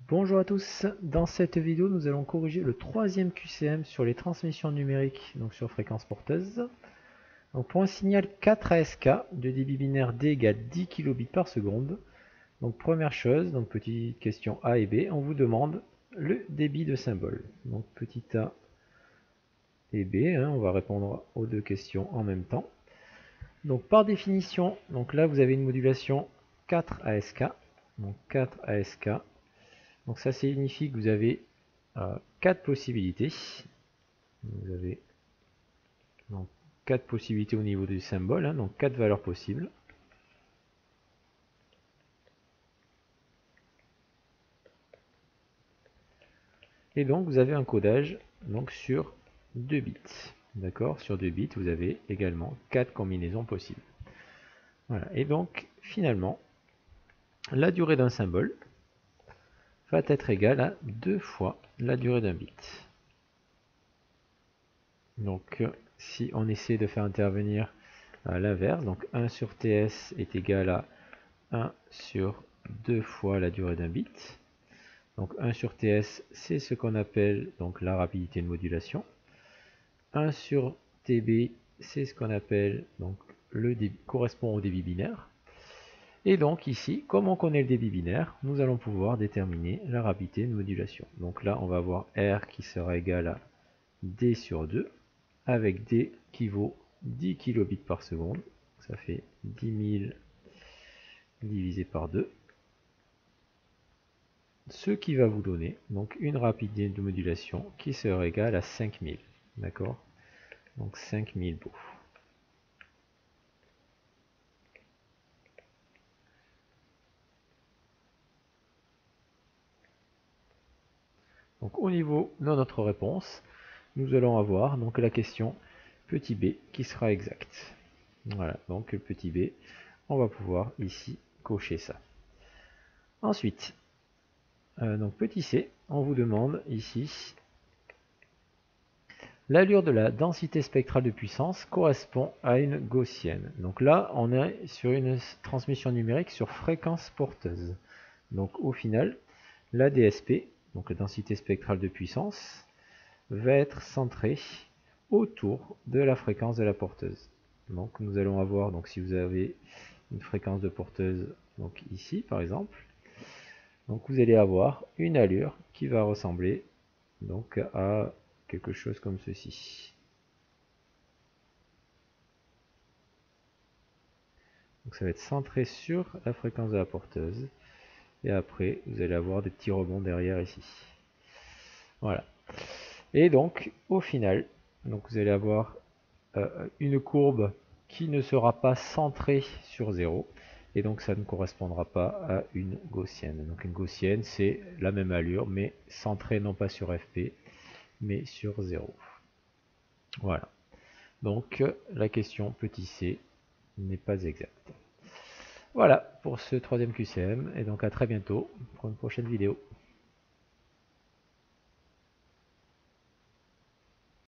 Bonjour à tous, dans cette vidéo nous allons corriger le troisième QCM sur les transmissions numériques, donc sur fréquence porteuse. Donc pour un signal 4 ASK de débit binaire D égale 10 kilobits par seconde, donc première chose, donc petite question A et B, on vous demande le débit de symbole. Donc petit a et B, on va répondre aux deux questions en même temps. Donc par définition, donc là vous avez une modulation 4 ASK, donc 4 ASK. Donc ça signifie que vous avez 4 possibilités. Vous avez donc 4 possibilités au niveau du symbole, donc 4 valeurs possibles. Et donc vous avez un codage donc sur 2 bits. D'accord, sur 2 bits, vous avez également 4 combinaisons possibles. Voilà. Et donc finalement, la durée d'un symbole va être égale à 2 fois la durée d'un bit. Donc si on essaie de faire intervenir l'inverse, donc 1 sur TS est égal à 1 sur 2 fois la durée d'un bit. Donc 1 sur TS, c'est ce qu'on appelle donc la rapidité de modulation. 1 sur TB, c'est ce qu'on appelle donc le débit, correspond au débit binaire. Et donc ici, comme on connaît le débit binaire, nous allons pouvoir déterminer la rapidité de modulation. Donc là, on va avoir R qui sera égal à D sur 2, avec D qui vaut 10 kilobits par seconde. Ça fait 10 000 divisé par 2. Ce qui va vous donner donc une rapidité de modulation qui sera égale à 5000. D'accord? Donc 5000 bouts. Donc au niveau de notre réponse, nous allons avoir donc la question petit b qui sera exacte. Voilà, donc petit b, on va pouvoir ici cocher ça. Ensuite, donc petit c, on vous demande ici l'allure de la densité spectrale de puissance correspond à une gaussienne. Donc là, on est sur une transmission numérique sur fréquence porteuse. Donc au final, la DSP, donc la densité spectrale de puissance, va être centrée autour de la fréquence de la porteuse. Donc nous allons avoir, donc si vous avez une fréquence de porteuse, donc ici par exemple, donc vous allez avoir une allure qui va ressembler donc à quelque chose comme ceci. Donc ça va être centré sur la fréquence de la porteuse. Et après, vous allez avoir des petits rebonds derrière ici. Voilà. Et donc, au final, donc vous allez avoir une courbe qui ne sera pas centrée sur 0. Et donc, ça ne correspondra pas à une gaussienne. Donc, une gaussienne, c'est la même allure, mais centrée non pas sur FP, mais sur 0. Voilà. Donc, la question petit c n'est pas exacte. Voilà pour ce troisième QCM, et donc à très bientôt pour une prochaine vidéo.